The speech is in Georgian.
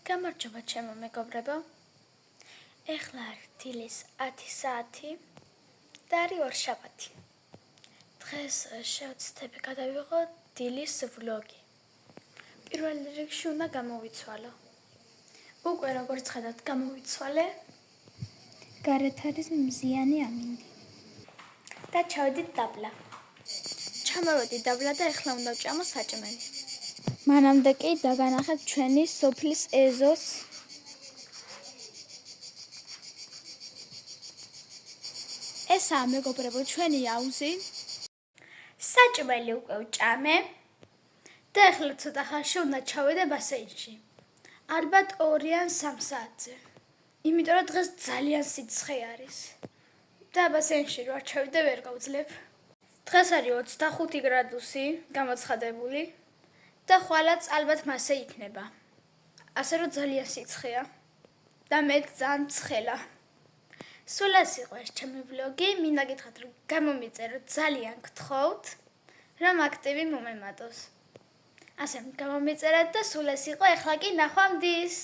გამარჯობა ჩემო მეგობრებო. ეხლა არის დილის 10 საათი და არის ორშაბათი. დღეს შევცდები გადავიღო დილის ვლოგი. პირველ რიგში უნდა გამოვიცვალო. უკვე როგორც ხედავთ გამოვიცვალე. გარეთ არის მზიანი ამინდი. და ჩავედით დაბლა. ჩამოვედი დაბლა და ეხლა უნდა ვჭამო საჭმელი. მანამდე კი დაგანახეთ ჩვენი სოფლის ეზოს. ესაა მეგობრებო ჩვენი აუზი. საჭმელი უკვე ვჭამე და ეხლა ცოტა ხანში უნდა ჩავედე ბასეინში. ალბათ 2 ან 3 საათზე. იმიტომ რომ დღეს ძალიან სიცხე არის. და ბასეინში რო არ ჩავიდე ვერ გავძლებ. დღეს არის 25 გრადუსი გამოცხადებული. და ხვალაც ალბათ მასე იქნება. ასე რომ ძალიან სიცხეა და მე ძალიან ცხელა. სულ ეს იყო ეს ჩემი ვლოგი. მინდა გითხრათ რომ გამომიწეროთ, ძალიან გთხოვთ, რომ აქტივი მომემატოს. ასე გამომიწერეთ და სულ ეს იყო, ეხლა კი ნახვამდის.